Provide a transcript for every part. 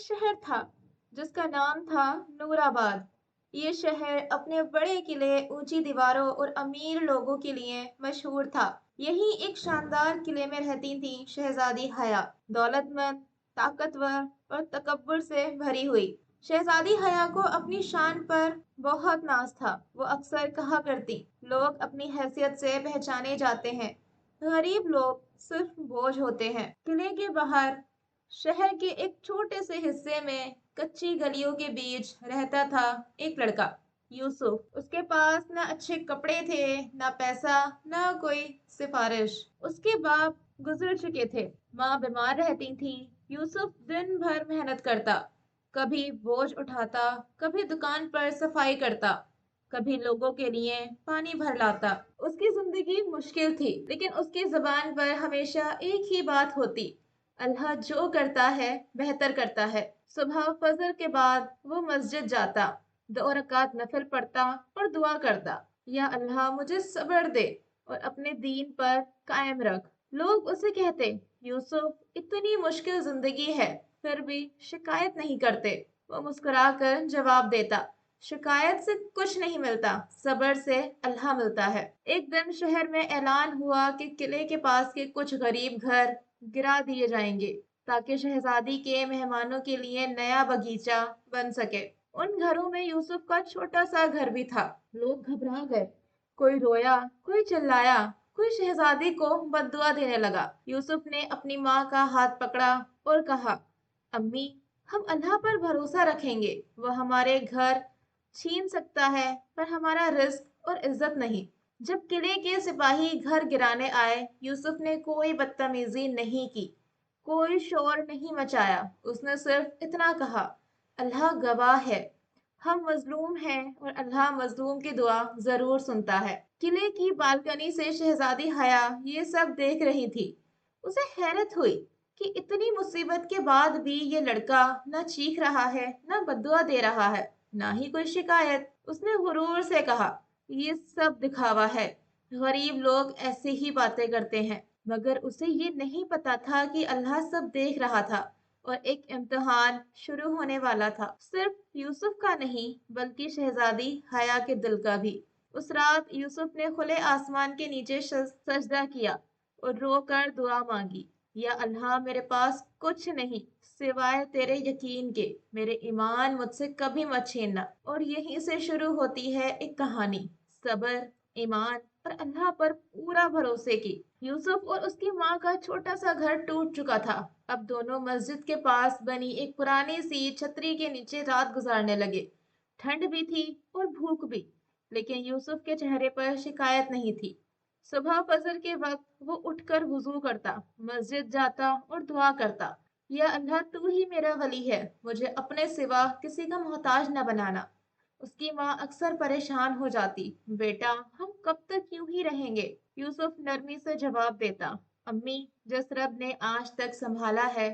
शहर था जिसका नाम था नूराबाद। ये शहर अपने बड़े किले, ऊंची दीवारों और अमीर लोगों के लिए मशहूर था। यही एक शानदार किले में रहती थी शहजादी हया, दौलतमंद, ताकतवर और तकब्बुर से भरी हुई। शहजादी हया को अपनी शान पर बहुत नाज था। वो अक्सर कहा करती, लोग अपनी हैसियत से पहचाने जाते हैं, गरीब लोग सिर्फ बोझ होते हैं। किले के बाहर शहर के एक छोटे से हिस्से में कच्ची गलियों के बीच रहता था एक लड़का, यूसुफ। उसके पास ना अच्छे कपड़े थे, ना पैसा, ना कोई सिफारिश। उसके बाप गुजर चुके थे, माँ बीमार रहती थी। यूसुफ दिन भर मेहनत करता, कभी बोझ उठाता, कभी दुकान पर सफाई करता, कभी लोगों के लिए पानी भर लाता। उसकी जिंदगी मुश्किल थी, लेकिन उसकी जुबान पर हमेशा एक ही बात होती, अल्लाह जो करता है बेहतर करता है। सुबह फजर के बाद वो मस्जिद जाता, 2 रकात नफिल पढ़ता और दुआ करता, या अल्लाह मुझे सब्र दे और अपने दीन पर कायम रख। लोग उसे कहते, यूसुफ इतनी मुश्किल जिंदगी है फिर भी शिकायत नहीं करते। वो मुस्कुराकर जवाब देता, शिकायत से कुछ नहीं मिलता, सब्र से अल्लाह मिलता है। एक दिन शहर में ऐलान हुआ कि किले के पास के कुछ गरीब घर गिरा दिए जाएंगे ताकि शहजादी के मेहमानों के लिए नया बगीचा बन सके। उन घरों में यूसुफ का छोटा सा घर भी था। लोग घबरा गए, कोई रोया, कोई चिल्लाया, कोई शहजादी को बद्दुआ देने लगा। यूसुफ ने अपनी माँ का हाथ पकड़ा और कहा, अम्मी, हम अल्लाह पर भरोसा रखेंगे। वह हमारे घर छीन सकता है पर हमारा रिस्क और इज्जत नहीं। जब किले के सिपाही घर गिराने आए, यूसुफ ने कोई बदतमीजी नहीं की, कोई शोर नहीं मचाया। उसने सिर्फ इतना कहा, अल्लाह गवाह है, हम मजलूम हैं और अल्लाह मजलूम की दुआ जरूर सुनता है। किले की बालकनी से शहजादी हया ये सब देख रही थी। उसे हैरत हुई कि इतनी मुसीबत के बाद भी ये लड़का न चीख रहा है, न बद्दुआ दे रहा है, ना ही कोई शिकायत। उसने गुरूर से कहा, ये सब दिखावा है, गरीब लोग ऐसे ही बातें करते हैं। मगर उसे ये नहीं पता था कि अल्लाह सब देख रहा था और एक इम्तिहान शुरू होने वाला था, सिर्फ यूसुफ का नहीं बल्कि शहजादी हया के दिल का भी। उस रात यूसुफ ने खुले आसमान के नीचे सजदा किया और रोकर दुआ मांगी, या अल्लाह मेरे पास कुछ नहीं सिवाय तेरे यकीन के, मेरे ईमान मुझसे कभी मत छीनना। और यहीं से शुरू होती है एक कहानी, सब्र, ईमान और अल्लाह पर पूरा भरोसे की। यूसुफ और उसकी माँ का छोटा सा घर टूट चुका था। अब दोनों मस्जिद के पास बनी एक पुरानी सी छतरी के नीचे रात गुजारने लगे। ठंड भी थी और भूख भी, लेकिन यूसुफ के चेहरे पर शिकायत नहीं थी। सुबह फजर के वक्त वो उठकर वुजू करता, मस्जिद जाता और दुआ करता, या अल्लाह तू ही मेरा वली है, मुझे अपने सिवा किसी का मोहताज न बनाना। उसकी माँ अक्सर परेशान हो जाती, बेटा हम कब तक यूं ही रहेंगे। यूसुफ नरमी से जवाब देता, अम्मी, जिस रब ने आज तक संभाला है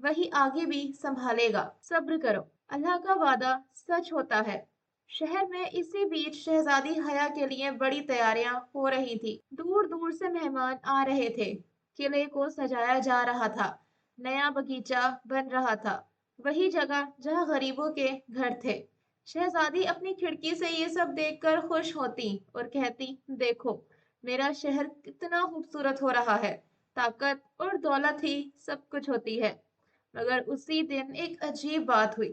वही आगे भी संभालेगा, सब्र करो, अल्लाह का वादा सच होता है। शहर में इसी बीच शहजादी हया के लिए बड़ी तैयारियां हो रही थी। दूर दूर से मेहमान आ रहे थे, किले को सजाया जा रहा था, नया बगीचा बन रहा था, वही जगह जहाँ गरीबों के घर थे। शहजादी अपनी खिड़की से ये सब देखकर खुश होती और कहती, देखो मेरा शहर कितना खूबसूरत हो रहा है। ताकत और दौलत ही सब कुछ होती है। मगर उसी दिन एक अजीब बात हुई।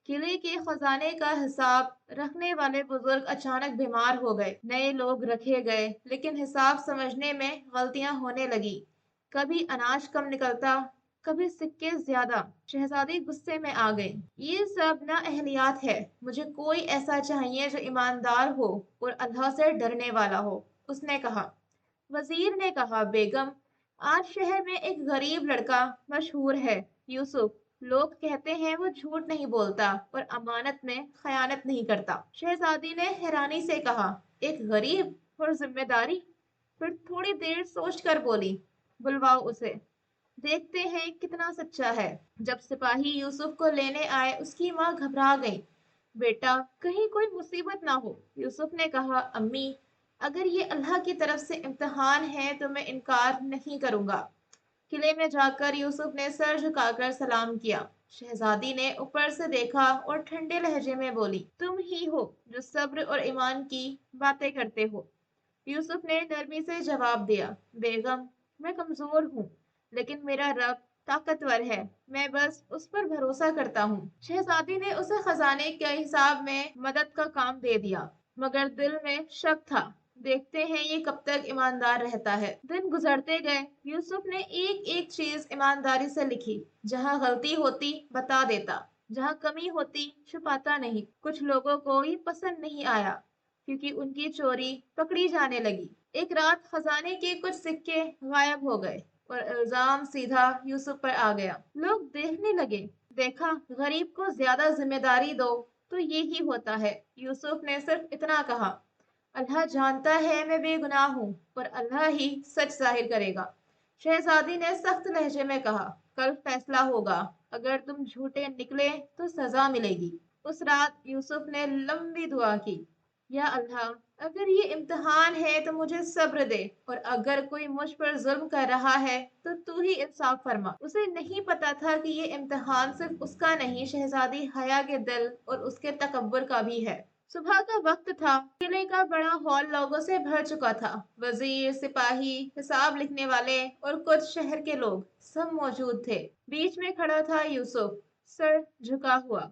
किले के खजाने का हिसाब रखने वाले बुजुर्ग अचानक बीमार हो गए। नए लोग रखे गए, लेकिन हिसाब समझने में गलतियां होने लगी। कभी अनाज कम निकलता, कभी सिक्के ज्यादा। शहजादी गुस्से में आ गई। ये सब ना अहलियात है। मुझे कोई ऐसा चाहिए जो ईमानदार हो और अल्लाह से डरने वाला हो, उसने कहा। वजीर ने कहा, बेगम, आज शहर में एक गरीब लड़का मशहूर है, यूसुफ। लोग कहते हैं वो झूठ नहीं बोलता और अमानत में खयानत नहीं करता। शहजादी ने हैरानी से कहा, एक गरीब और जिम्मेदारी? फिर थोड़ी देर सोच कर बोली, बुलवाओ उसे, देखते हैं कितना सच्चा है। जब सिपाही यूसुफ को लेने आए, उसकी माँ घबरा गई। बेटा, कहीं कोई मुसीबत ना हो। यूसुफ ने कहा, अम्मी, अगर ये अल्लाह की तरफ से इम्तिहान है तो मैं इनकार नहीं करूंगा। किले में जाकर यूसुफ ने सर झुकाकर सलाम किया। शहजादी ने ऊपर से देखा और ठंडे लहजे में बोली, तुम ही हो जो सब्र और ईमान की बातें करते हो। यूसुफ ने नरमी से जवाब दिया, बेगम, मैं कमजोर हूँ, लेकिन मेरा रब ताकतवर है। मैं बस उस पर भरोसा करता हूँ। शहजादी ने उसे खजाने के हिसाब में मदद का काम दे दिया, मगर दिल में शक था। देखते हैं ये कब तक ईमानदार रहता है। दिन गुजरते गए। यूसुफ ने एक एक चीज ईमानदारी से लिखी। जहाँ गलती होती बता देता, जहाँ कमी होती छुपाता नहीं। कुछ लोगों को ये पसंद नहीं आया, क्योंकि उनकी चोरी पकड़ी जाने लगी। एक रात खजाने के कुछ सिक्के गायब हो गए और इल्जाम सीधा यूसुफ पर आ गया। लोग देखने लगे। देखा, गरीब को ज्यादा जिम्मेदारी दो तो ये ही होता है। यूसुफ ने सिर्फ इतना कहा, अल्लाह जानता है मैं बेगुनाह हूँ और अल्लाह ही सच जाहिर करेगा। शहजादी ने सख्त लहजे में कहा, कल फैसला होगा। अगर तुम झूठे निकले तो सजा मिलेगी। उस रात यूसुफ ने लंबी दुआ की, या अल्लाह, अगर ये इम्तिहान है तो मुझे सब्र दे, और अगर कोई मुझ पर जुल्म कर रहा है तो तू ही इंसाफ फरमा। उसे नहीं पता था कि ये इम्तिहान सिर्फ उसका नहीं, शहजादी हया के दिल और उसके तकब्बुर का भी है। सुबह का वक्त था। किले का बड़ा हॉल लोगों से भर चुका था। वजीर, सिपाही, हिसाब लिखने वाले और कुछ शहर के लोग सब मौजूद थे। बीच में खड़ा था यूसुफ, सर झुका हुआ,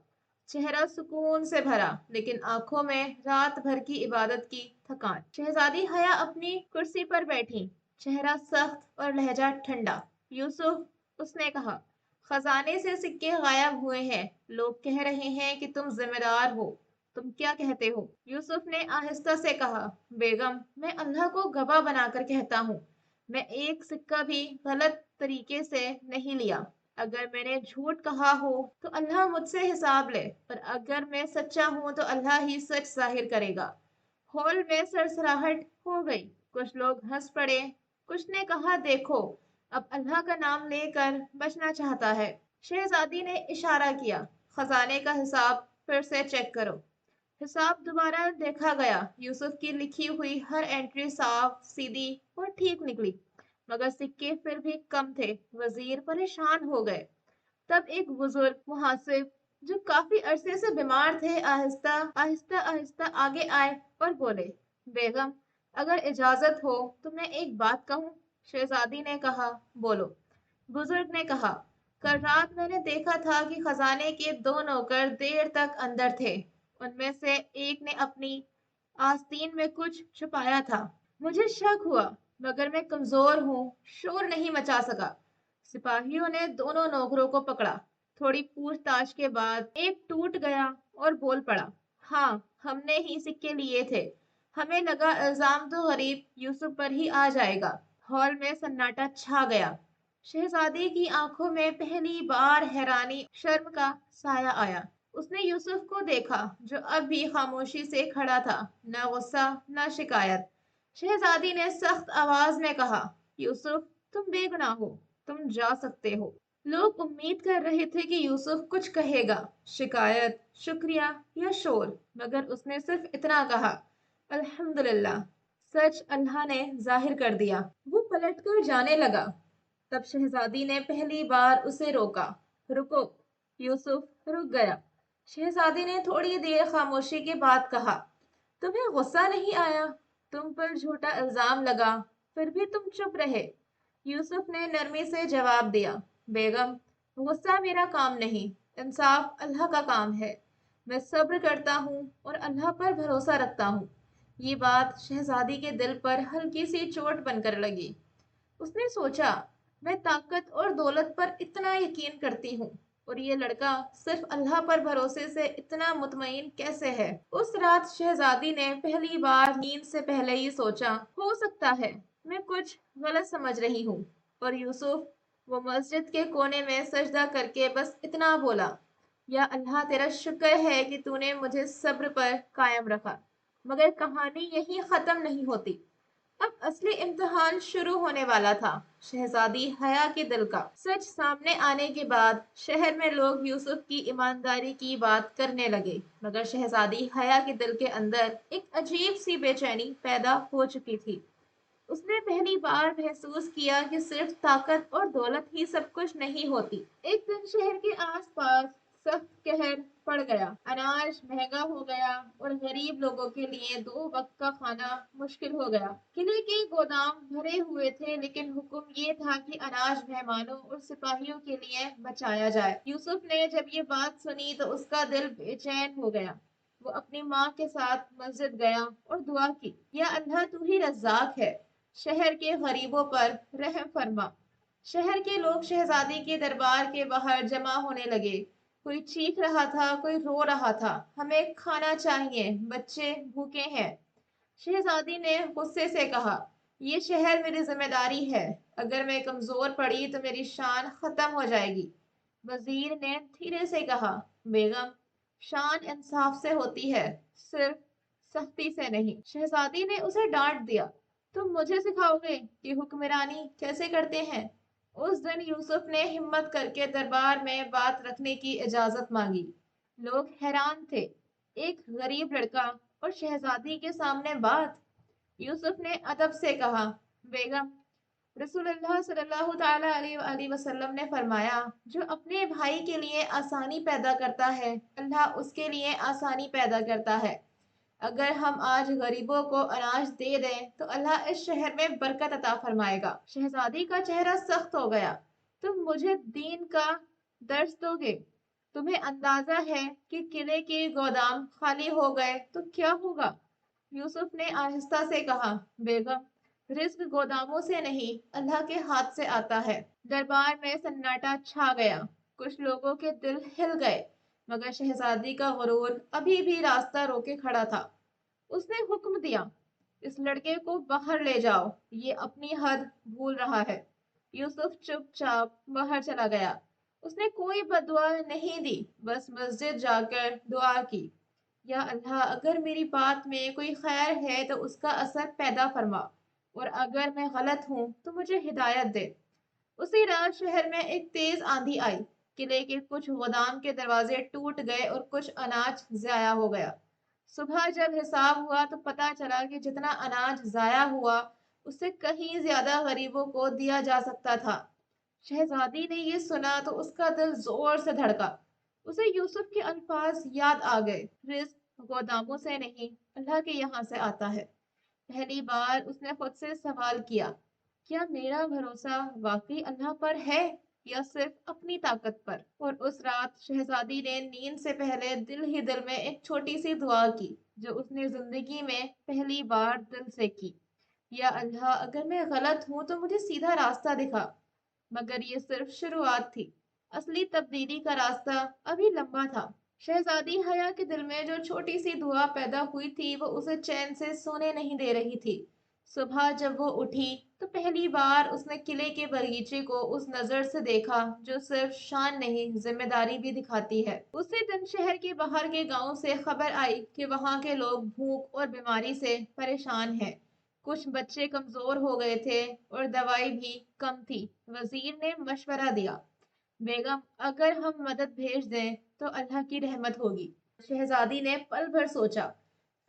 चेहरा सुकून से भरा, लेकिन आंखों में रात भर की इबादत की थकान। शहजादी हया अपनी कुर्सी पर बैठी, चेहरा सख्त और लहजा ठंडा। यूसुफ, उसने कहा, खजाने से सिक्के गायब हुए हैं। लोग कह रहे हैं कि तुम जिम्मेदार हो। तुम क्या कहते हो? यूसुफ ने आहिस्ता से कहा, बेगम, मैं अल्लाह को गवाह बनाकर कहता हूँ, मैं एक सिक्का भी गलत तरीके से नहीं लिया। अगर मैंने झूठ कहा हो तो अल्लाह मुझसे हिसाब ले, और अगर मैं सच्चा हूं तो अल्लाह ही सच जाहिर करेगा। हॉल में सरसराहट हो गई। कुछ लोग हंस पड़े। कुछ ने कहा, देखो, अब अल्लाह का नाम लेकर बचना चाहता है। शहजादी ने इशारा किया, खजाने का हिसाब फिर से चेक करो। हिसाब दोबारा देखा गया। यूसुफ की लिखी हुई हर एंट्री साफ, सीधी और ठीक निकली, मगर सिक्के फिर भी कम थे। वजीर परेशान हो गए। तब एक बुजुर्ग मुहासिब, जो काफी अरसे से बीमार थे, आहिस्ता आहिस्ता आहिस्ता आगे आए और बोले, बेगम, अगर इजाजत हो तो मैं एक बात कहूँ। शहजादी ने कहा, बोलो। बुजुर्ग ने कहा, कल रात मैंने देखा था कि खजाने के दो नौकर देर तक अंदर थे। उनमें से एक ने अपनी आस्तीन में कुछ छुपाया था। मुझे शक हुआ, मगर मैं कमजोर हूँ, शोर नहीं मचा सका। सिपाहियों ने दोनों नौकरों को पकड़ा। थोड़ी पूछताछ के बाद एक टूट गया और बोल पड़ा, हाँ, हमने ही सिक्के लिए थे। हमें लगा इल्जाम तो गरीब यूसुफ पर ही आ जाएगा। हॉल में सन्नाटा छा गया। शहजादी की आंखों में पहली बार हैरानी, शर्म का साया आया। उसने यूसुफ को देखा, जो अब भी खामोशी से खड़ा था, न गुस्सा न शिकायत। शहजादी ने सख्त आवाज में कहा, यूसुफ, तुम बेगुनाह हो, तुम जा सकते हो। लोग उम्मीद कर रहे थे कि यूसुफ कुछ कहेगा, शिकायत, शुक्रिया या शोर, मगर उसने सिर्फ इतना कहा, अल्हम्दुलिल्लाह, सच अल्लाह ने जाहिर कर दिया। वो पलटकर जाने लगा। तब शहजादी ने पहली बार उसे रोका। रुको। यूसुफ रुक गया। शहजादी ने थोड़ी देर खामोशी के बाद कहा, तुम्हें गुस्सा नहीं आया? तुम पर झूठा इल्जाम लगा, फिर भी तुम चुप रहे। यूसुफ ने नरमी से जवाब दिया, बेगम, गुस्सा मेरा काम नहीं, इंसाफ अल्लाह का काम है। मैं सब्र करता हूँ और अल्लाह पर भरोसा रखता हूँ। ये बात शहजादी के दिल पर हल्की सी चोट बनकर लगी। उसने सोचा, मैं ताकत और दौलत पर इतना यकीन करती हूँ, और ये लड़का सिर्फ अल्लाह पर भरोसे से इतना मुतमईन कैसे है। उस रात शहजादी ने पहली बार नींद से पहले ही सोचा, हो सकता है मैं कुछ गलत समझ रही हूँ। और यूसुफ, वो मस्जिद के कोने में सजदा करके बस इतना बोला, या अल्लाह, तेरा शुक्र है कि तूने मुझे सब्र पर कायम रखा। मगर कहानी यही खत्म नहीं होती। अब असली इम्तिहान शुरू होने वाला था। शहजादी हया के दिल का। सच सामने आने के बाद शहर में लोग यूसुफ की ईमानदारी की बात करने लगे, मगर शहजादी हया के दिल के अंदर एक अजीब सी बेचैनी पैदा हो चुकी थी। اس نے پہلی بار محسوس کیا کہ صرف طاقت اور دولت ہی سب کچھ نہیں ہوتی۔ ایک دن شہر کے آس پاس سخت قہر پڑ گیا، اناج مہنگا ہو گیا اور غریب لوگوں کے لیے 2 وقت کا کھانا مشکل ہو گیا۔ قلعے کے گودام بھرے ہوئے تھے لیکن حکم یہ تھا کہ اناج مہمانوں اور سپاہیوں کے لیے بچایا جائے۔ یوسف نے جب یہ بات سنی تو اس کا دل بے چین ہو گیا۔ وہ اپنی ماں کے ساتھ مسجد گیا اور دعا کی، یا اللہ تو ہی رزاق ہے، شہر کے غریبوں پر رحم فرما۔ شہر کے لوگ شہزادی کے دربار کے باہر جمع ہونے لگے۔ کوئی چیخ رہا تھا، کوئی رو رہا تھا، ہمیں کھانا چاہیے، بچے بھوکے ہیں۔ شہزادی نے غصے سے کہا، یہ شہر میری ذمہ داری ہے، اگر میں کمزور پڑی تو میری شان ختم ہو جائے گی۔ وزیر نے دھیرے سے کہا، بیگم، شان انصاف سے ہوتی ہے، صرف سختی سے نہیں۔ شہزادی نے اسے ڈانٹ دیا، تم مجھے سکھاؤ گے کہ حکمرانی کیسے کرتے ہیں؟ اس دن یوسف نے ہمت کر کے دربار میں بات رکھنے کی اجازت مانگی۔ لوگ حیران تھے، ایک غریب لڑکا اور شہزادی کے سامنے بات۔ یوسف نے ادب سے کہا، بیگم، رسول اللہ صلی اللہ تعالیٰ علیہ وآلہ وسلم نے فرمایا، جو اپنے بھائی کے لیے آسانی پیدا کرتا ہے اللہ اس کے لیے آسانی پیدا کرتا ہے۔ اگر ہم آج غریبوں کو اناج دے دیں تو اللہ اس شہر میں برکت عطا فرمائے گا۔ شہزادی کا چہرہ سخت ہو گیا، تم مجھے دین کا درس دو گے؟ تمہیں اندازہ ہے کہ قلعے کے گودام خالی ہو گئے تو کیا ہوگا؟ یوسف نے آہستہ سے کہا، بیگم، رزق گوداموں سے نہیں اللہ کے ہاتھ سے آتا ہے۔ دربار میں سناٹا چھا گیا، کچھ لوگوں کے دل ہل گئے، مگر شہزادی کا غرور ابھی بھی راستہ روکے کھڑا تھا۔ اس نے حکم دیا، اس لڑکے کو باہر لے جاؤ، یہ اپنی حد بھول رہا ہے۔ یوسف چپ چاپ باہر چلا گیا۔ اس نے کوئی بددعا نہیں دی، بس مسجد جا کر دعا کی، یا اللہ، اگر میری بات میں کوئی خیر ہے تو اس کا اثر پیدا فرما، اور اگر میں غلط ہوں تو مجھے ہدایت دے۔ اسی رات شہر میں ایک تیز آندھی آئی، قلعے کے کچھ گودام کے دروازے ٹوٹ گئے اور کچھ اناج ضائع ہو گیا۔ صبح جب حساب ہوا تو پتہ چلا کہ جتنا اناج ضائع ہوا اس سے کہیں زیادہ غریبوں کو دیا جا سکتا تھا۔ شہزادی نے یہ سنا تو اس کا دل زور سے دھڑکا۔ اسے یوسف کے الفاظ یاد آ گئے، رزق گوداموں سے نہیں اللہ کے یہاں سے آتا ہے۔ پہلی بار اس نے خود سے سوال کیا، کیا میرا بھروسہ واقعی اللہ پر ہے یا صرف اپنی طاقت پر؟ اور اس رات شہزادی نے نیند سے پہلے دل ہی دل میں ایک چھوٹی سی دعا کی جو اس نے زندگی میں پہلی بار دل سے کی، یا اللہ، اگر میں غلط ہوں تو مجھے سیدھا راستہ دکھا۔ مگر یہ صرف شروعات تھی، اصلی تبدیلی کا راستہ ابھی لمبا تھا۔ شہزادی حیا کے دل میں جو چھوٹی سی دعا پیدا ہوئی تھی وہ اسے چین سے سونے نہیں دے رہی تھی۔ صبح جب وہ اٹھی تو پہلی بار اس نے قلعے کے باغیچے کو اس نظر سے دیکھا جو صرف شان نہیں ذمہ داری بھی دکھاتی ہے۔ اسی دن شہر کے باہر کے گاؤں سے خبر آئی کہ وہاں کے لوگ بھوک اور بیماری سے پریشان ہیں۔ کچھ بچے کمزور ہو گئے تھے اور دوائی بھی کم تھی۔ وزیر نے مشورہ دیا، بیگم، اگر ہم مدد بھیج دیں تو اللہ کی رحمت ہوگی۔ شہزادی نے پل بھر سوچا،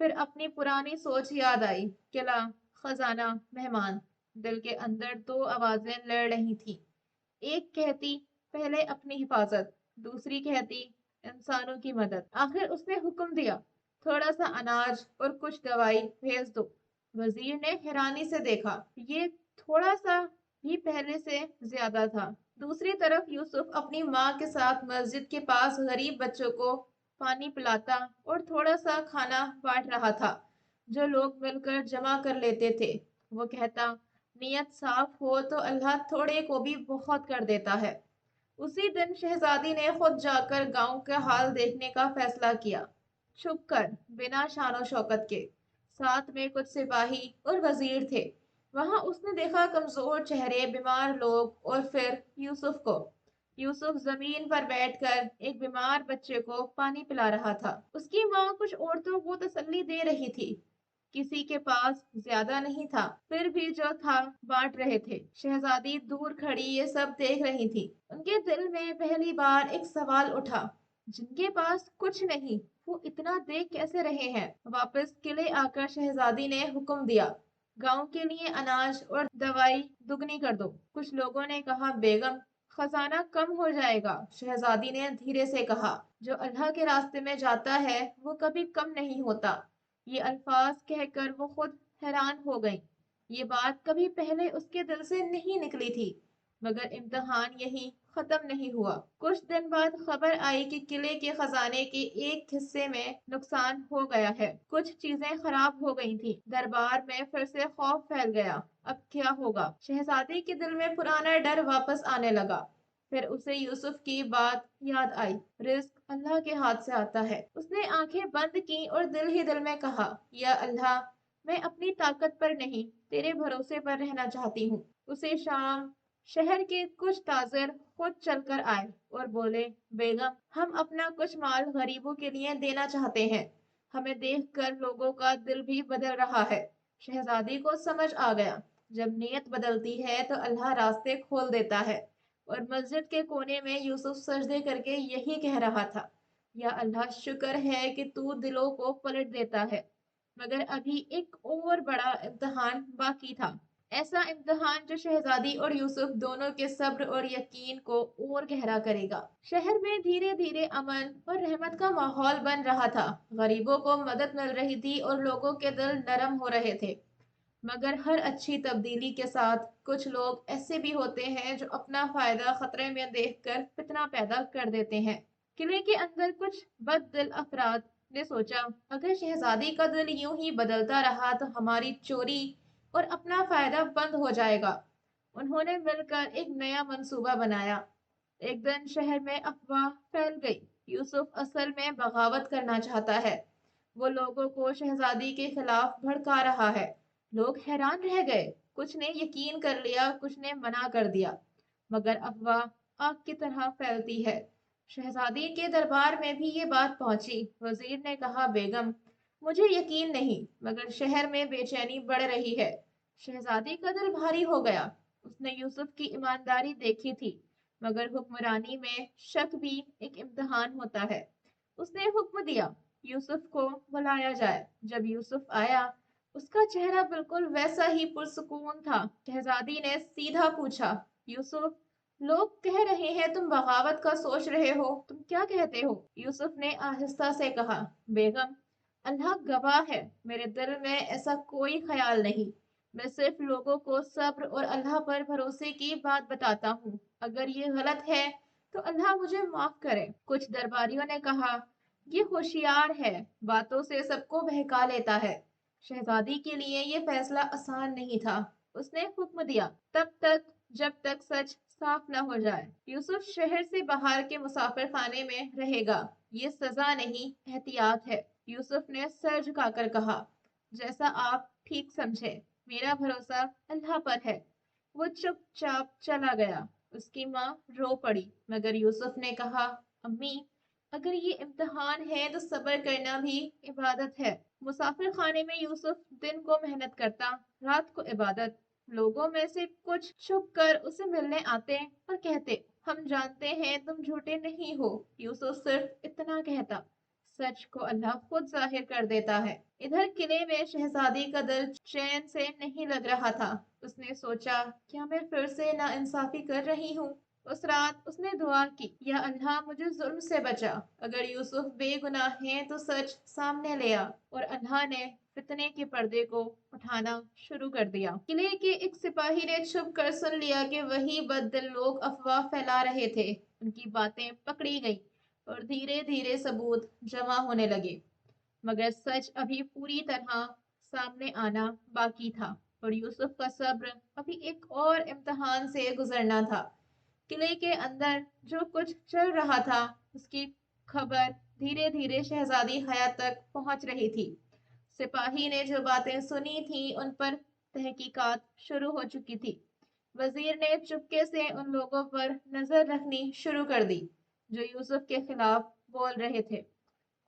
پھر اپنی پرانی سوچ یاد آئی، قلعہ، خزانہ، مہمان۔ دل کے اندر 2 آوازیں لڑ رہی تھیں، ایک کہتی پہلے اپنی حفاظت، دوسری کہتی انسانوں کی مدد۔ آخر اس نے حکم دیا، تھوڑا سا اناج اور کچھ دوائی بھیج دو۔ وزیر نے حیرانی سے دیکھا، یہ تھوڑا سا بھی پہلے سے زیادہ تھا۔ دوسری طرف یوسف اپنی ماں کے ساتھ مسجد کے پاس غریب بچوں کو پانی پلاتا اور تھوڑا سا کھانا بانٹ رہا تھا جو لوگ مل کر جمع کر لیتے تھے۔ وہ کہتا، نیت صاف ہو تو اللہ تھوڑے کو بھی بہت کر دیتا ہے۔ اسی دن شہزادی نے خود جا کر گاؤں کا حال دیکھنے کا فیصلہ کیا، چھپ کر، بنا شان و شوکت کے۔ ساتھ میں کچھ سپاہی اور وزیر تھے۔ وہاں اس نے دیکھا کمزور چہرے، بیمار لوگ اور پھر یوسف کو۔ یوسف زمین پر بیٹھ کر ایک بیمار بچے کو پانی پلا رہا تھا۔ اس کی ماں کچھ عورتوں کو تسلی دے رہی تھی، کسی کے پاس زیادہ نہیں تھا، پھر بھی جو تھا بانٹ رہے تھے۔ شہزادی دور کھڑی یہ سب دیکھ رہی تھی۔ ان کے دل میں پہلی بار ایک سوال اٹھا، جن کے پاس کچھ نہیں وہ اتنا دیکھ کیسے رہے ہیں؟ واپس قلعے آ کر شہزادی نے حکم دیا، गांव के लिए अनाज और दवाई दुगनी कर दो। कुछ लोगों ने कहा, बेगम खजाना कम हो जाएगा। शहजादी ने धीरे से कहा, जो अल्लाह के रास्ते में जाता है वो कभी कम नहीं होता। ये अल्फाज कहकर वो खुद हैरान हो गई। ये बात कभी पहले उसके दिल से नहीं निकली थी। मगर इम्तिहान यही खत्म नहीं हुआ। कुछ दिन बाद खबर आई कि किले के खजाने के एक हिस्से में नुकसान हो गया है। कुछ चीजें खराब हो गई थी। दरबार में फिर से खौफ फैल गया। अब क्या होगा? शहजादी के दिल में पुराना डर वापस आने लगा। फिर उसे यूसुफ की बात याद आई। रिस्क अल्लाह के हाथ से आता है। उसने आंखें बंद की और दिल ही दिल में कहा, या अल्लाह, मैं अपनी ताकत पर नहीं, तेरे भरोसे पर रहना चाहती हूँ। उसे शाम शहर के कुछ ताजिर खुद चलकर आए और बोले, बेगम, हम अपना कुछ माल गरीबों के लिए देना चाहते हैं। हमें देखकर लोगों का दिल भी बदल रहा है। शहजादी को समझ आ गया, जब नीयत बदलती है तो अल्लाह रास्ते खोल देता है। और मस्जिद के कोने में यूसुफ सजदे करके यही कह रहा था, या अल्लाह, शुक्र है कि तू दिलों को पलट देता है। मगर अभी एक और बड़ा इम्तिहान बाकी था। ऐसा इम्तिहान जो शहजादी और यूसुफ दोनों के सब्र और यकीन को और गहरा करेगा। शहर में धीरे धीरे अमन और रहमत का माहौल बन रहा था। गरीबों को मदद मिल रही थी और लोगों के दिल नरम हो रहे थे। मगर हर अच्छी तब्दीली के साथ कुछ लोग ऐसे भी होते हैं जो अपना फायदा खतरे में देखकर फितना पैदा कर देते हैं। किले के अंदर कुछ बददिल अफराद ने सोचा, अगर शहजादी का दिल यूं ही बदलता रहा तो हमारी चोरी और अपना फायदा बंद हो जाएगा। उन्होंने मिलकर एक नया मंसूबा बनाया। एक दिन शहर में अफवाह फैल गई, यूसुफ असल में बगावत करना चाहता है। वो लोगों को शहजादी के खिलाफ भड़का रहा है। लोग हैरान रह गए। कुछ ने यकीन कर लिया, कुछ ने मना कर दिया। मगर अफवाह आग की तरह फैलती है। शहजादी के दरबार में भी ये बात पहुंची। वजीर ने कहा, बेगम, मुझे यकीन नहीं, मगर शहर में बेचैनी बढ़ रही है। शहजादी का दिल भारी हो गया। उसने यूसुफ की ईमानदारी देखी थी, मगर हुक्मरानी में शक भी एक इम्तिहान होता है। उसने हुक्म दिया, यूसुफ को बुलाया जाए। जब यूसुफ आया, उसका चेहरा बिल्कुल वैसा ही पुरसुकून था। शहजादी ने सीधा पूछा, यूसुफ, लोग कह रहे हैं तुम बगावत का सोच रहे हो, तुम क्या कहते हो? यूसुफ ने आहिस्ता से कहा, बेगम, अल्लाह गवाह है, मेरे दिल में ऐसा कोई ख्याल नहीं। मैं सिर्फ लोगों को सब्र और अल्लाह पर भरोसे की बात बताता हूँ। अगर ये गलत है तो अल्लाह मुझे माफ करे। कुछ दरबारियों ने कहा, ये होशियार है, बातों से सबको बहका लेता है। शहजादी के लिए ये फैसला आसान नहीं था। उसने हुक्म दिया, तब तक जब तक सच साफ न हो जाए। यूसुफ शहर से बाहर के मुसाफिर खाने में रहेगा। ये सजा नहीं, एहतियात है। यूसुफ ने सर झुकाकर कहा, जैसा आप ठीक समझे, मेरा भरोसा अल्लाह पर है। वो चुपचाप चला गया। उसकी माँ रो पड़ी, मगर यूसुफ ने कहा, अम्मी, अगर ये इम्तिहान है तो सब्र करना भी इबादत है। मुसाफिर खाने में यूसुफ दिन को मेहनत करता, रात को इबादत। लोगों में से कुछ छुप कर उसे मिलने आते और कहते, हम जानते हैं तुम झूठे नहीं हो। यूसुफ सिर्फ इतना कहता, सच को अल्लाह खुद जाहिर कर देता है। इधर किले में शहजादी का दिल चैन से नहीं लग रहा था। उसने सोचा, क्या मैं फिर से नाइंसाफी कर रही हूँ? उस रात उसने दुआ की, या अल्लाह, मुझे जुल्म से बचा। अगर यूसुफ बेगुनाह है तो सच सामने ले आ। और अल्लाह ने फितने के पर्दे को उठाना शुरू कर दिया। किले के एक सिपाही ने छुप कर सुन लिया कि वही बददिल लोग अफवाह फैला रहे थे। उनकी बातें पकड़ी गई और धीरे धीरे सबूत जमा होने लगे। मगर सच अभी पूरी तरह सामने आना बाकी था और यूसुफ का सब्र अभी एक और इम्तिहान से गुजरना था। किले के अंदर जो कुछ चल रहा था उसकी खबर धीरे धीरे शहजादी हयात तक पहुंच रही थी। सिपाही ने जो बातें सुनी थी उन पर तहकीकात शुरू हो चुकी थी। वजीर ने चुपके से उन लोगों पर नजर रखनी शुरू कर दी जो यूसुफ के खिलाफ बोल रहे थे।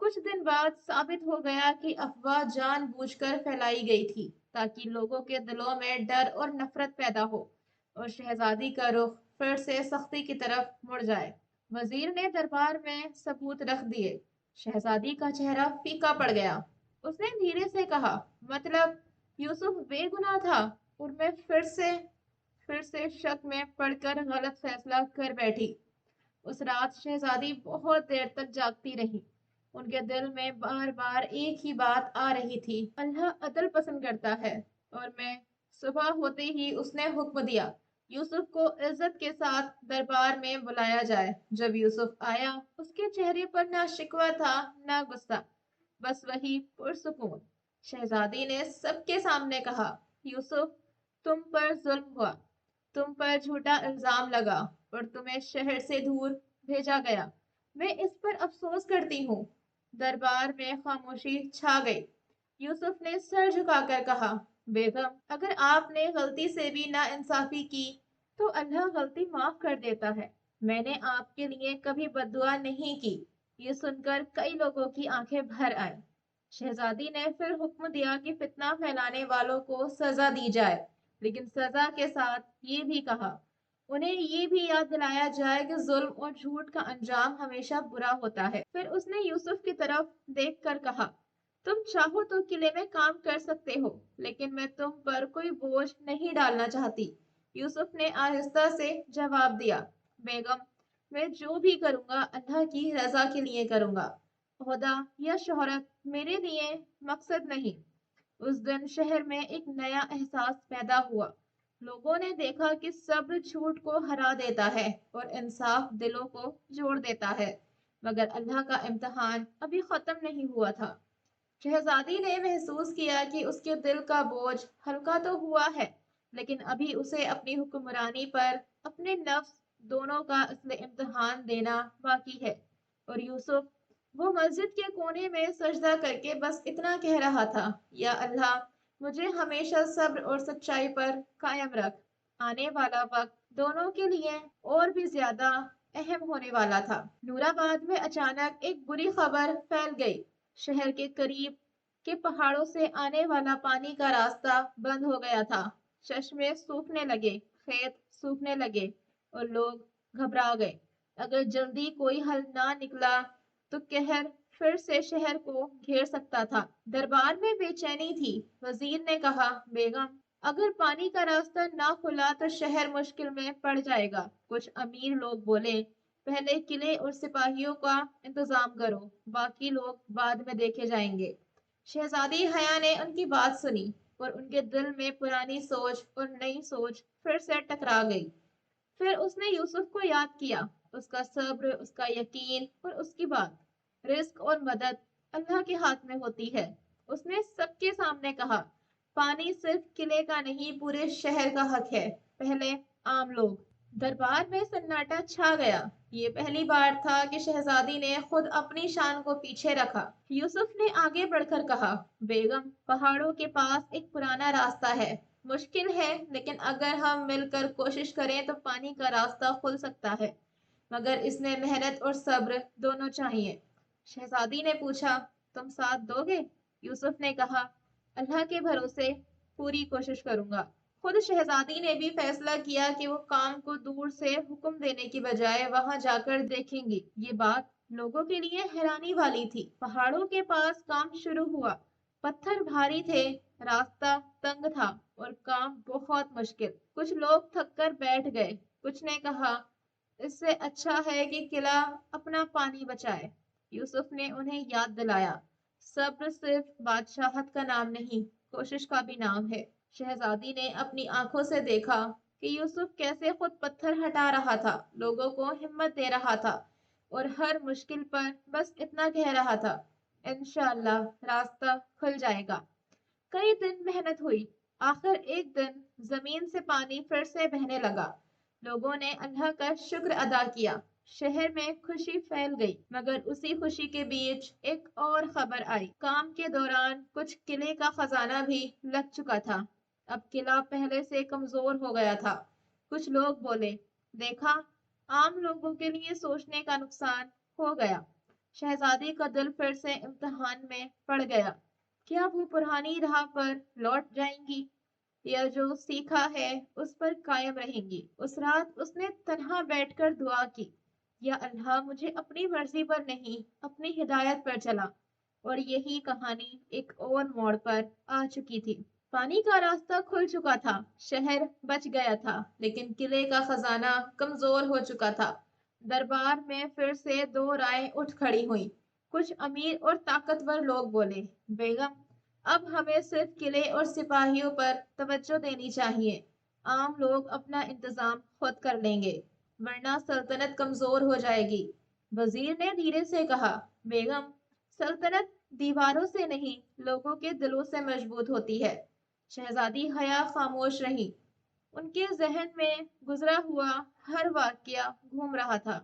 कुछ दिन बाद साबित हो गया कि अफवाह जानबूझकर फैलाई गई थी ताकि लोगों के दिलों में डर और नफरत पैदा हो और शहजादी का रुख फिर से सख्ती की तरफ मुड़ जाए। वजीर ने दरबार में सबूत रख दिए। शहजादी का चेहरा फीका पड़ गया। उसने धीरे से कहा, मतलब यूसुफ बेगुनाह था और मैं फिर से शक में पड़कर गलत फैसला कर बैठी। उस रात शहजादी बहुत देर तक जागती रही। उनके दिल में बार बार एक ही बात आ रही थी, अल्लाह अदल पसंद करता है। और मैं सुबह होते ही उसने हुक्म दिया, यूसुफ को इज्जत के साथ दरबार में बुलाया जाए। जब यूसुफ आया, उसके चेहरे पर ना शिकवा था ना गुस्सा, बस वही पुरसुकून। शहजादी ने सबके सामने कहा, यूसुफ, तुम पर जुल्म हुआ, तुम पर झूठा इल्जाम लगा और तुम्हें शहर से दूर भेजा गया। मैं इस पर अफसोस करती हूँ। दरबार में खामोशी छा गई। यूसुफ ने सर झुकाकर कहा, बेगम, अगर आपने गलती से भी नाइंसाफी की तो अल्लाह गलती माफ कर देता है। मैंने आपके लिए कभी बद्दुआ नहीं की। ये सुनकर कई लोगों की आंखें भर आईं। शहजादी ने फिर हुक्म दिया कि फितना फैलाने वालों को सजा दी जाए, लेकिन सजा के साथ ये भी कहा, उन्हें ये भी याद दिलाया जाए कि जुल्म और झूठ का अंजाम हमेशा बुरा होता है। फिर उसने यूसुफ की तरफ देखकर कहा, तुम चाहो तो किले में काम कर सकते हो, लेकिन मैं तुम पर कोई बोझ नहीं डालना चाहती। यूसुफ ने आहिस्ता से जवाब दिया, बेगम, मैं जो भी करूंगा अल्लाह की रजा के लिए करूंगा। ओहदा या शोहरत मेरे लिए मकसद नहीं। उस दिन शहर में एक नया एहसास पैदा हुआ। लोगों ने देखा कि सब्र झूठ को हरा देता है और इंसाफ दिलों को जोड़ देता है। मगर अल्लाह का इम्तिहान अभी खत्म नहीं हुआ था। शहजादी ने महसूस किया कि उसके दिल का बोझ हल्का तो हुआ है, लेकिन अभी उसे अपनी हुक्मरानी पर अपने नफ्स दोनों का असली इम्तिहान देना बाकी है। और यूसुफ, वो मस्जिद के कोने में सजदा करके बस इतना कह रहा था, या अल्लाह, मुझे हमेशा सब्र और सच्चाई पर कायम रख। आने वाला वक्त दोनों के लिए और भी ज्यादा अहम होने वाला था। नूराबाद में अचानक एक बुरी खबर फैल गई। शहर के करीब के पहाड़ों से आने वाला पानी का रास्ता बंद हो गया था। चश्मे सूखने लगे, खेत सूखने लगे और लोग घबरा गए। अगर जल्दी कोई हल ना निकला तो कहर फिर से शहर को घेर सकता था। दरबार में बेचैनी थी। वजीर ने कहा, बेगम, अगर पानी का रास्ता ना खुला तो शहर मुश्किल में पड़ जाएगा। कुछ अमीर लोग बोले, पहले किले और सिपाहियों का इंतजाम करो, बाकी लोग बाद में देखे जाएंगे। शहजादी हया ने उनकी बात सुनी और उनके दिल में पुरानी सोच और नई सोच फिर से टकरा गई। फिर उसने यूसुफ को याद किया, उसका सब्र, उसका यकीन और उसकी बात। रिस्क और मदद अल्लाह के हाथ में होती है। उसने सबके सामने कहा, पानी सिर्फ किले का नहीं, पूरे शहर का हक है, पहले आम लोग। दरबार में सन्नाटा छा गया। ये पहली बार था कि शहजादी ने खुद अपनी शान को पीछे रखा। यूसुफ ने आगे बढ़कर कहा, बेगम, पहाड़ों के पास एक पुराना रास्ता है। मुश्किल है, लेकिन अगर हम मिलकर कोशिश करें तो पानी का रास्ता खुल सकता है। मगर इसमें मेहनत और सब्र दोनों चाहिए। शहजादी ने पूछा, तुम साथ दोगे? यूसुफ ने कहा, अल्लाह के भरोसे पूरी कोशिश करूंगा। खुद शहजादी ने भी फैसला किया कि वो काम को दूर से हुक्म देने की बजाय वहां जाकर देखेंगी। ये बात लोगों के लिए हैरानी वाली थी। पहाड़ों के पास काम शुरू हुआ। पत्थर भारी थे, रास्ता तंग था और काम बहुत मुश्किल। कुछ लोग थक कर बैठ गए। कुछ ने कहा, इससे अच्छा है कि किला अपना पानी बचाए। यूसुफ ने उन्हें याद दिलाया, सब्र सिर्फ बादशाहत का नाम नहीं, कोशिश का भी नाम है। शहजादी ने अपनी आंखों से देखा कि यूसुफ कैसे खुद पत्थर हटा रहा था, लोगों को हिम्मत दे रहा था और हर मुश्किल पर बस इतना कह रहा था, इंशाअल्लाह रास्ता खुल जाएगा। कई दिन मेहनत हुई। आखिर एक दिन जमीन से पानी फिर से बहने लगा। लोगों ने अल्लाह का शुक्र अदा किया। शहर में खुशी फैल गई। मगर उसी खुशी के बीच एक और खबर आई। काम के दौरान कुछ किले का खजाना भी लग चुका था। अब किला पहले से कमजोर हो गया था। कुछ लोग बोले, देखा, आम लोगों के लिए सोचने का नुकसान हो गया। शहजादी का दिल फिर से इम्तिहान में पड़ गया। क्या वो पुरानी राह पर लौट जाएंगी या जो सीखा है उस पर कायम रहेंगी? उस रात उसने तन्हा बैठकर दुआ की, या अल्लाह, मुझे अपनी मर्जी पर नहीं, अपनी हिदायत पर चला। और यही कहानी एक और मोड़ पर आ चुकी थी। پانی کا راستہ کھل چکا تھا، شہر بچ گیا تھا، لیکن قلعے کا خزانہ کمزور ہو چکا تھا۔ دربار میں پھر سے دو رائے اٹھ کھڑی ہوئیں۔ کچھ امیر اور طاقتور لوگ بولے، بیگم، اب ہمیں صرف قلعے اور سپاہیوں پر توجہ دینی چاہیے۔ عام لوگ اپنا انتظام خود کر لیں گے، ورنہ سلطنت کمزور ہو جائے گی۔ وزیر نے دھیرے سے کہا، بیگم، سلطنت دیواروں سے نہیں، لوگوں کے دلوں سے مضبوط ہوتی ہے۔ شہزادی حیا خاموش رہی۔ ان کے ذہن میں گزرا ہوا ہر واقعہ گھوم رہا تھا۔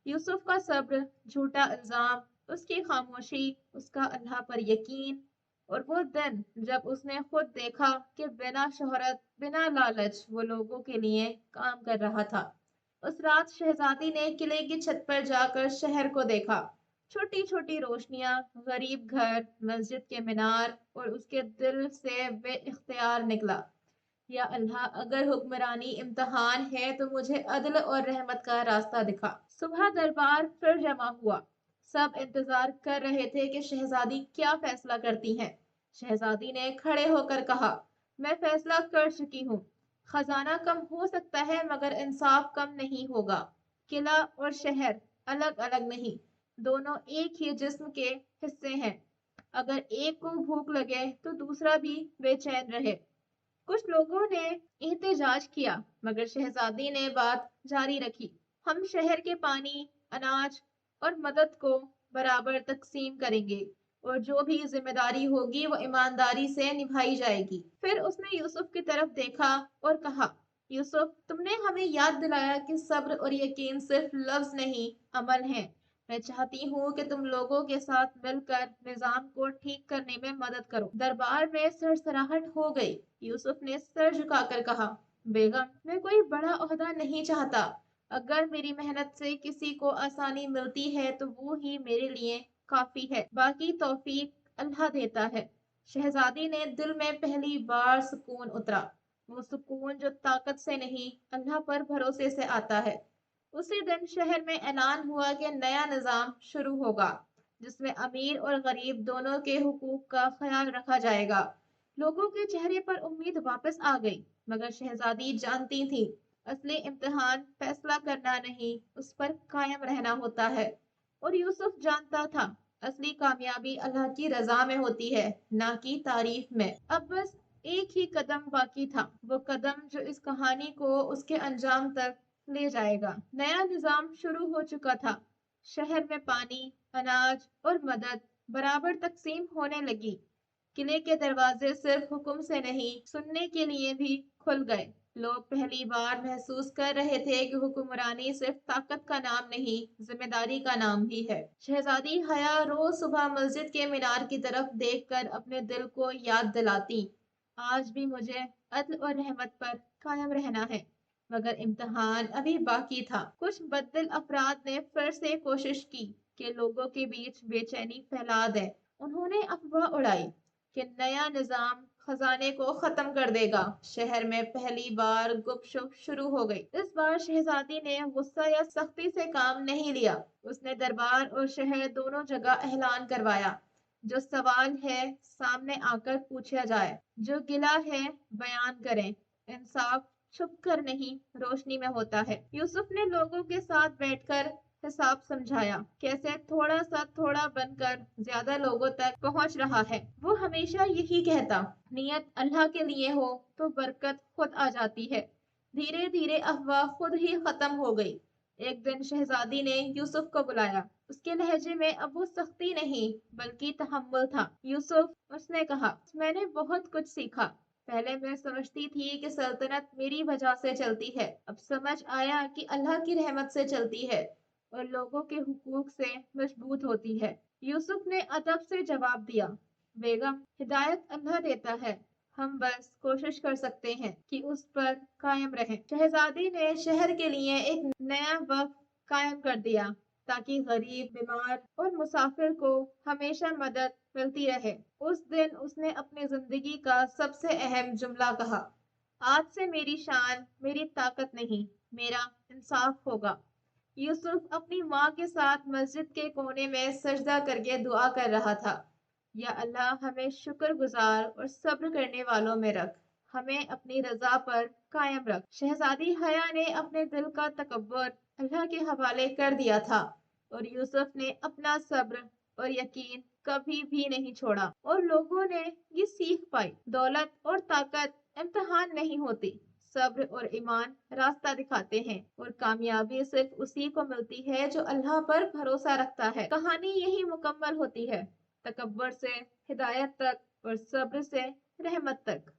یوسف کا صبر، جھوٹا الزام، اس کی خاموشی، اس کا اللہ پر یقین، اور وہ دن جب اس نے خود دیکھا کہ بنا شہرت، بنا لالچ وہ لوگوں کے لیے کام کر رہا تھا۔ اس رات شہزادی نے قلعے کی چھت پر جا کر شہر کو دیکھا۔ چھوٹی چھوٹی روشنیاں، غریب گھر، مسجد کے مینار، اور اس کے دل سے بے اختیار نکلا، یا اللہ، اگر حکمرانی امتحان ہے تو مجھے عدل اور رحمت کا راستہ دکھا۔ صبح دربار پھر جمع ہوا۔ سب انتظار کر رہے تھے کہ شہزادی کیا فیصلہ کرتی ہیں۔ شہزادی نے کھڑے ہو کر کہا، میں فیصلہ کر چکی ہوں۔ خزانہ کم ہو سکتا ہے مگر انصاف کم نہیں ہوگا۔ قلعہ اور شہر الگ الگ نہیں، دونوں ایک ہی جسم کے حصے ہیں۔ اگر ایک کو بھوک لگے تو دوسرا بھی بے چین رہے۔ کچھ لوگوں نے احتجاج کیا مگر شہزادی نے بات جاری رکھی، ہم شہر کے پانی، اناج اور مدد کو برابر تقسیم کریں گے، اور جو بھی ذمہ داری ہوگی وہ ایمانداری سے نبھائی جائے گی۔ پھر اس نے یوسف کی طرف دیکھا اور کہا، یوسف، تم نے ہمیں یاد دلایا کہ صبر اور یقین صرف لفظ نہیں، عمل ہیں۔ میں چاہتی ہوں کہ تم لوگوں کے ساتھ مل کر نظام کو ٹھیک کرنے میں مدد کرو۔ دربار میں سرسراہٹ ہو گئی۔ یوسف نے سر جھکا کر کہا، بیگم، میں کوئی بڑا عہدہ نہیں چاہتا۔ اگر میری محنت سے کسی کو آسانی ملتی ہے تو وہ ہی میرے لیے کافی ہے، باقی توفیق اللہ دیتا ہے۔ شہزادی نے دل میں پہلی بار سکون اترا، وہ سکون جو طاقت سے نہیں، اللہ پر بھروسے سے آتا ہے۔ اسی دن شہر میں اعلان ہوا کہ نیا نظام شروع ہوگا، جس میں امیر اور غریب دونوں کے حقوق کا خیال رکھا جائے گا۔ لوگوں کے چہرے پر امید واپس آ گئی، مگر شہزادی جانتی تھی، اصلی امتحان فیصلہ کرنا نہیں، اس پر قائم رہنا ہوتا ہے۔ اور یوسف جانتا تھا، اصلی کامیابی اللہ کی رضا میں ہوتی ہے، نہ کہ تعریف میں۔ اب بس ایک ہی قدم باقی تھا، وہ قدم جو اس کہانی کو اس کے انجام تک لے جائے گا۔ نیا نظام شروع ہو چکا تھا۔ شہر میں پانی، اناج اور مدد برابر تقسیم ہونے لگی۔ قلعے کے دروازے صرف حکم سے نہیں، سننے کے لیے بھی کھل گئے۔ لوگ پہلی بار محسوس کر رہے تھے کہ حکمرانی صرف طاقت کا نام نہیں، ذمہ داری کا نام بھی ہے۔ شہزادی حیا روز صبح مسجد کے مینار کی طرف دیکھ کر اپنے دل کو یاد دلاتی، آج بھی مجھے عدل اور رحمت پر قائم رہنا ہے۔ مگر امتحان ابھی باقی تھا۔ کچھ بددل افراد نے پھر سے کوشش کی کہ لوگوں کے بیچ بے چینی پھیلا دیں۔ انہوں نے افواہ اڑائی کہ نیا نظام خزانے کو ختم کر دے گا۔ شہر میں پہلی بار گپ شپ شروع ہو گئی۔ اس بار شہزادی نے غصہ یا سختی سے کام نہیں لیا۔ اس نے دربار اور شہر دونوں جگہ اعلان کروایا، جو سوال ہے سامنے آ کر پوچھا جائے، جو گلہ ہے بیان کریں، انصاف چھپ کر نہیں، روشنی میں ہوتا ہے۔ یوسف نے لوگوں کے ساتھ بیٹھ کر حساب سمجھایا، کیسے تھوڑا سا تھوڑا بن کر زیادہ لوگوں تک پہنچ رہا ہے۔ وہ ہمیشہ یہی کہتا، نیت اللہ کے لیے ہو تو برکت خود آ جاتی ہے۔ دھیرے دھیرے افواہ خود ہی ختم ہو گئی۔ ایک دن شہزادی نے یوسف کو بلایا۔ اس کے لہجے میں اب وہ سختی نہیں بلکہ تحمل تھا۔ یوسف، اس نے کہا، میں نے بہت کچھ سیکھا۔ پہلے میں سمجھتی تھی کہ سلطنت میری وجہ سے چلتی ہے، اب سمجھ آیا کہ اللہ کی رحمت سے چلتی ہے اور لوگوں کے حقوق سے مضبوط ہوتی ہے۔ یوسف نے ادب سے جواب دیا، بیگم، ہدایت اللہ دیتا ہے، ہم بس کوشش کر سکتے ہیں کہ اس پر قائم رہیں۔ شہزادی نے شہر کے لیے ایک نیا وقت قائم کر دیا تاکہ غریب، بیمار اور مسافر کو ہمیشہ مدد ملتی رہے۔ اس دن اس نے اپنی زندگی کا سب سے اہم جملہ کہا، آج سے میری شان، میری طاقت نہیں، میرا انصاف ہوگا۔ یوسف اپنی ماں کے ساتھ مسجد کے کونے میں سجدہ کر کے دعا کر رہا تھا۔ یا اللہ ہمیں شکر گزار اور صبر کرنے والوں میں رکھ، ہمیں اپنی رضا پر قائم رکھ۔ شہزادی حیا نے اپنے دل کا تکبر اللہ کے حوالے کر دیا تھا اور یوسف نے اپنا صبر اور یقین کبھی بھی نہیں چھوڑا، اور لوگوں نے یہ سیکھ پائی دولت اور طاقت امتحان نہیں ہوتی، صبر اور ایمان راستہ دکھاتے ہیں، اور کامیابی صرف اسی کو ملتی ہے جو اللہ پر بھروسہ رکھتا ہے۔ کہانی یہی مکمل ہوتی ہے، تکبر سے ہدایت تک اور صبر سے رحمت تک۔